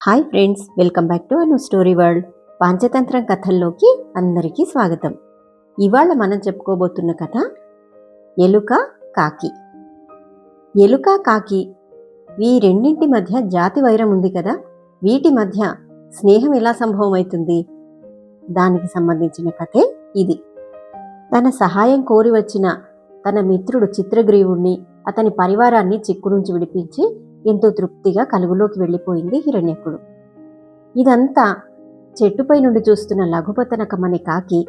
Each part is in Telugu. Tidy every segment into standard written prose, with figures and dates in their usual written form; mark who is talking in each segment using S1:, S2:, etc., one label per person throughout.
S1: Hi friends, welcome back to Anu story world. Panchatantra కథల్లోకి అందరికీ స్వాగతం. ఇవాళ మనం చెప్పుకోబోతున్న కథ ఎలుక కాకి. ఎలుక కాకి ఈ రెండింటి మధ్య జాతి వైరం ఉంది కదా, వీటి మధ్య స్నేహం ఎలా సంభవం అవుతుంది? దానికి సంబంధించిన కథే ఇది. తన సహాయం కోరి వచ్చిన తన మిత్రుడు చిత్రగ్రీవుణ్ణి, అతని పరివారాన్ని చిక్కు నుంచి విడిపించి ఎంతో తృప్తిగా కలుగులోకి వెళ్ళిపోయింది హిరణ్యకుడు. ఇదంతా చెట్టుపై నుండి చూస్తున్న లఘుపతనకమనే కాకి,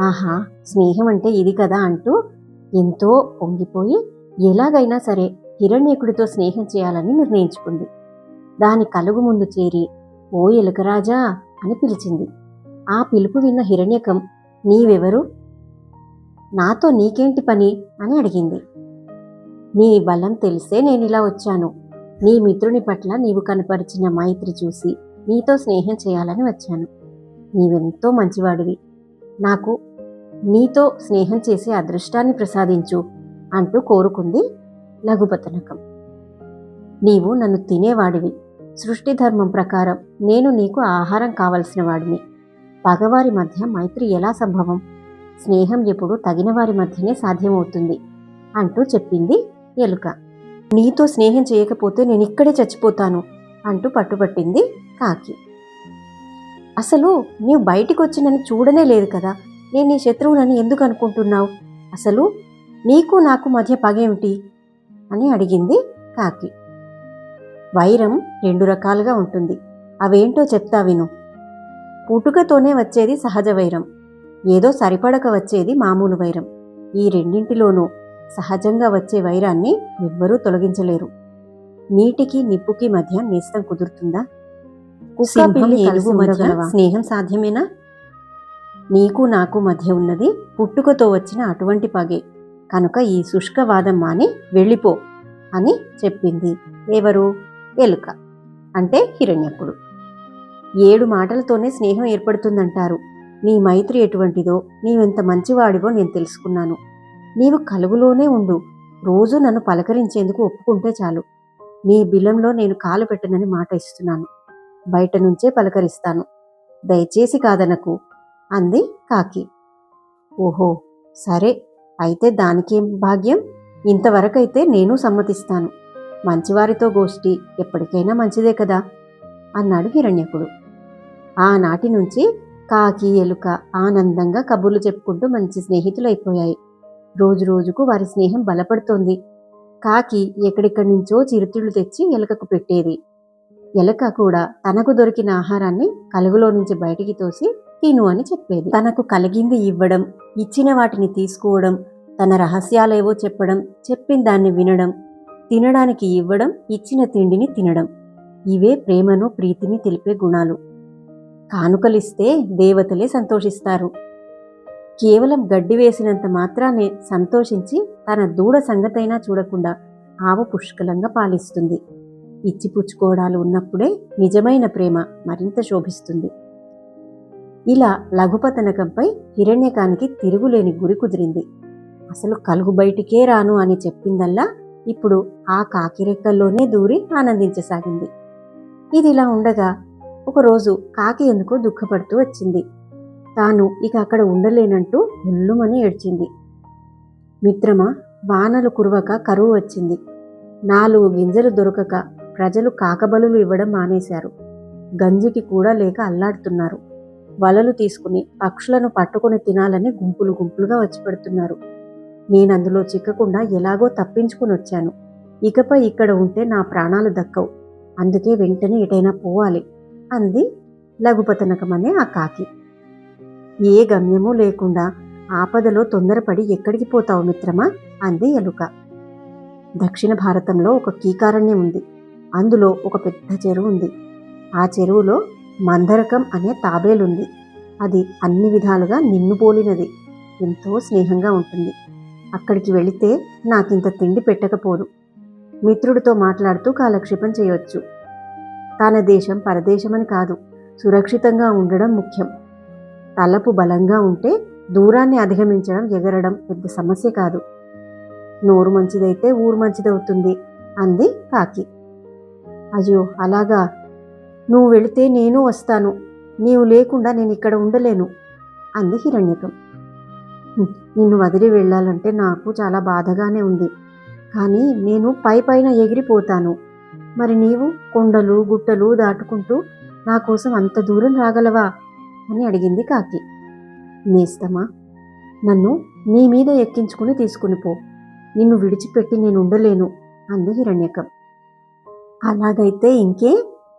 S1: ఆహా, స్నేహం అంటే ఇది కదా అంటూ ఎంతో పొంగిపోయి ఎలాగైనా సరే హిరణ్యకుడితో స్నేహం చేయాలని నిర్ణయించుకుంది. దాని కలుగు ముందు చేరి, ఓ ఎలుకరాజా అని పిలిచింది. ఆ పిలుపు విన్న హిరణ్యకం, నీవెవరు? నాతో నీకేంటి పని అని అడిగింది. నీ బలం తెలిసే నేనిలా వచ్చాను. నీ మిత్రుని పట్ల నీవు కనపరిచిన మైత్రి చూసి నీతో స్నేహం చేయాలని వచ్చాను. నీవెంతో మంచివాడివి, నాకు నీతో స్నేహం చేసే అదృష్టాన్ని ప్రసాదించు అంటూ కోరుకుంది లఘుపతనకం. నీవు నన్ను తినేవాడివి. సృష్టి ధర్మం ప్రకారం నేను నీకు ఆహారం కావలసిన వాడిని. పగవారి మధ్య మైత్రి ఎలా సంభవం? స్నేహం ఎప్పుడు తగిన వారి మధ్యనే సాధ్యమవుతుంది అంటూ చెప్పింది ఎలుక. నీతో స్నేహం చేయకపోతే నేను ఇక్కడే చచ్చిపోతాను అంటూ పట్టుబట్టింది కాకి. అసలు నీవు బయటికి వచ్చి నన్ను చూడనే లేదు కదా, నేను నీ శత్రువునని ఎందుకు అనుకుంటున్నావు? అసలు నీకు నాకు మధ్య పగేమిటి అని అడిగింది కాకి. వైరం రెండు రకాలుగా ఉంటుంది, అవేంటో చెప్తా విను. పుట్టుకతోనే వచ్చేది సహజ వైరం, ఏదో సరిపడక వచ్చేది మామూలు వైరం. ఈ రెండింటిలోనూ సహజంగా వచ్చే వైరాన్ని ఎవ్వరూ తొలగించలేరు. నీటికి నిప్పుకి మధ్య నేస్తం కుదురుతుందా? స్నేహం సాధ్యమేనా? నీకు నాకు మధ్య ఉన్నది పుట్టుకతో వచ్చిన అటువంటి పగే కనుక ఈ శుష్కవాదం మాని వెళ్ళిపో అని చెప్పింది. ఎవరు? ఎలుక అంటే హిరణ్యకుడు. 7 మాటలతోనే స్నేహం ఏర్పడుతుందంటారు. నీ మైత్రి ఎటువంటిదో, నీవెంత మంచివాడివో నేను తెలుసుకున్నాను. నీవు కలుగులోనే ఉండు, రోజు నన్ను పలకరించేందుకు ఒప్పుకుంటే చాలు. నీ బిలంలో నేను కాలు పెట్టనని మాట ఇస్తున్నాను. బయట నుంచే పలకరిస్తాను, దయచేసి కాదనకు అంది కాకి. ఓహో, సరే, అయితే దానికేం భాగ్యం. ఇంతవరకైతే నేను సమ్మతిస్తాను. మంచివారితో గోష్ఠి ఎప్పటికైనా మంచిదే కదా అన్నాడు హిరణ్యకుడు. ఆనాటి నుంచి కాకి ఎలుక ఆనందంగా కబుర్లు చెప్పుకుంటూ మంచి స్నేహితులైపోయాయి. రోజు రోజుకు వారి స్నేహం బలపడుతోంది. కాకి ఎక్కడెక్కడి నుంచో చిరుతిళ్ళు తెచ్చి ఎలుకకు పెట్టేది. ఎలుక కూడా తనకు దొరికిన ఆహారాన్ని కలుగులో నుంచి బయటికి తోసి తిను అని చెప్పేది. తనకు కలిగింది ఇవ్వడం, ఇచ్చిన వాటిని తీసుకోవడం, తన రహస్యాలేవో చెప్పడం, చెప్పిన దాన్ని వినడం, తినడానికి ఇవ్వడం, ఇచ్చిన తిండిని తినడం, ఇవే ప్రేమను ప్రీతిని తెలిపే గుణాలు. కానుకలిస్తే దేవతలే సంతోషిస్తారు. కేవలం గడ్డి వేసినంత మాత్రానే సంతోషించి తన దూడ సంగతైనా చూడకుండా ఆవు పుష్కలంగా పాలిస్తుంది. ఇచ్చిపుచ్చుకోవడాలు ఉన్నప్పుడే నిజమైన ప్రేమ మరింత శోభిస్తుంది. ఇలా లఘుపతనకంపై హిరణ్యకానికి తిరుగులేని గురి కుదిరింది. అసలు కలుగు బయటికే రాను అని చెప్పిందల్లా ఇప్పుడు ఆ కాకిరెక్కల్లోనే దూరి ఆనందించసాగింది. ఇదిలా ఉండగా ఒకరోజు కాకి ఎందుకో దుఃఖపడుతూ వచ్చింది. తాను ఇక అక్కడ ఉండలేనంటూ ఉల్లుమని ఏడ్చింది. మిత్రమా, వానలు కురవక కరువు వచ్చింది. 4 గింజలు దొరకక ప్రజలు కాకబలులు ఇవ్వడం మానేశారు. గంజికి కూడా లేక అల్లాడుతున్నారు. వలలు తీసుకుని పక్షులను పట్టుకుని తినాలని గుంపులు గుంపులుగా వచ్చి పెడుతున్నారు. నేనందులో చిక్కకుండా ఎలాగో తప్పించుకుని వచ్చాను. ఇకపై ఇక్కడ ఉంటే నా ప్రాణాలు దక్కవు. అందుకే వెంటనే ఎటైనా పోవాలి అంది లఘుపతనకమనే ఆ కాకి. ఏ గమ్యమూ లేకుండా ఆపదలో తొందరపడి ఎక్కడికి పోతావు మిత్రమా అంది ఎలుక. దక్షిణ భారతంలో ఒక కీకారణ్యం ఉంది. అందులో ఒక పెద్ద చెరువు ఉంది. ఆ చెరువులో మందరకం అనే తాబేలుంది. అది అన్ని విధాలుగా నిన్ను పోలినది. ఎంతో స్నేహంగా ఉంటుంది. అక్కడికి వెళితే నాకింత తిండి పెట్టకపోదు. మిత్రుడితో మాట్లాడుతూ కాలక్షేపం చేయవచ్చు. తన దేశం పరదేశమని కాదు, సురక్షితంగా ఉండడం ముఖ్యం. తలపు బలంగా ఉంటే దూరాన్ని అధిగమించడం, ఎగరడం పెద్ద సమస్య కాదు. నోరు మంచిదైతే ఊరు మంచిదవుతుంది అంది కాకి. అయ్యో, అలాగా? నువ్వు వెళితే నేను వస్తాను, నీవు లేకుండా నేను ఇక్కడ ఉండలేను అంది హిరణ్యకం. నిన్ను వదిలి వెళ్ళాలంటే నాకు చాలా బాధగానే ఉంది, కానీ నేను పైన ఎగిరిపోతాను. మరి నీవు కొండలు గుట్టలు దాటుకుంటూ నా కోసం అంత దూరం రాగలవా అని అడిగింది కాకి. నేస్తమా, నన్ను నీ మీద ఎక్కించుకుని తీసుకుని పో, నిన్ను విడిచిపెట్టి నేను ఉండలేను అంది హిరణ్యకం. అలాగైతే ఇంకే,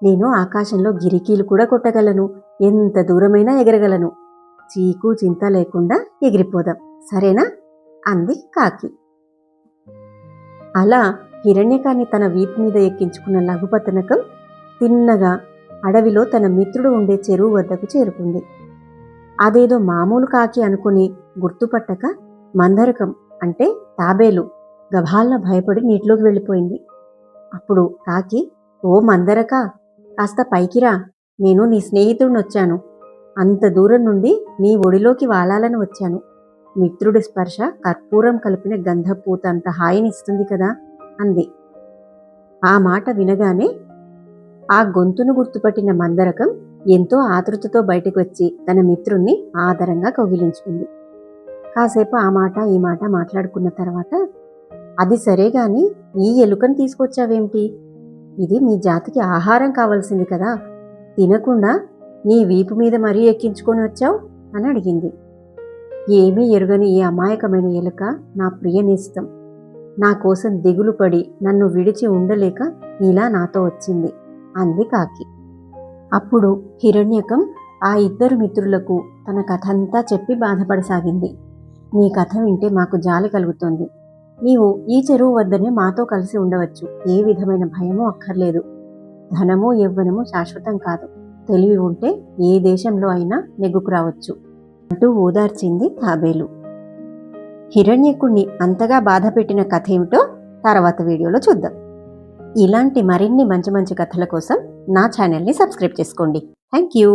S1: నేను ఆకాశంలో గిరికీలు కూడా కొట్టగలను, ఎంత దూరమైనా ఎగరగలను. చీకు చింత లేకుండా ఎగిరిపోదాం, సరేనా అంది కాకి. అలా హిరణ్యకాన్ని తన వీపు మీద ఎక్కించుకున్న లఘుపతనకం తిన్నగా అడవిలో తన మిత్రుడు ఉండే చెరువు వద్దకు చేరుకుంది. అదేదో మామూలు కాకి అనుకుని గుర్తుపట్టక మందరకం అంటే తాబేలు గభాల్న భయపడి నీటిలోకి వెళ్ళిపోయింది. అప్పుడు కాకి, ఓ మందరక, కాస్త పైకిరా, నేను నీ స్నేహితుడిని వచ్చాను, అంత దూరం నుండి నీ ఒడిలోకి వాలాలని వచ్చాను. మిత్రుడి స్పర్శ కర్పూరం కలిపిన గంధపూత అంత హాయినిస్తుంది కదా అంది. ఆ మాట వినగానే ఆ గొంతును గుర్తుపట్టిన మందరకం ఎంతో ఆతృతతో బయటకు వచ్చి తన మిత్రుణ్ణి ఆదరంగా కౌగిలించుకుంది. కాసేపు ఆ మాట ఈ మాట మాట్లాడుకున్న తర్వాత, అది సరే గాని ఈ ఎలుకను తీసుకొచ్చావేమిటి? ఇది మీ జాతికి ఆహారం కావాల్సింది కదా, తినకుండా నీ వీపు మీద మరీ ఎక్కించుకొని వచ్చావు అని అడిగింది. ఏమీ ఎరుగని ఈ అమాయకమైన ఎలుక నా ప్రియనేస్తం, నా కోసం దిగులు పడి నన్ను విడిచి ఉండలేక ఇలా నాతో వచ్చింది అంది కాకి. అప్పుడు హిరణ్యకం ఆ ఇద్దరు మిత్రులకు తన కథంతా చెప్పి బాధపడసాగింది. నీ కథ వింటే మాకు జాలి కలుగుతోంది. నీవు ఈ చెరువు వద్దనే మాతో కలిసి ఉండవచ్చు, ఏ విధమైన భయమూ అక్కర్లేదు. ధనము యవ్వనము శాశ్వతం కాదు, తెలివి ఉంటే ఏ దేశంలో అయినా నెగ్గుకు రావచ్చు అంటూ ఓదార్చింది తాబేలు. హిరణ్యకుణ్ణి అంతగా బాధ పెట్టిన కథ ఏమిటో తర్వాత వీడియోలో చూద్దాం. ఇలాంటి మరిన్ని మంచి మంచి కథల కోసం నా ఛానల్ని సబ్స్క్రైబ్ చేసుకోండి. Thank you.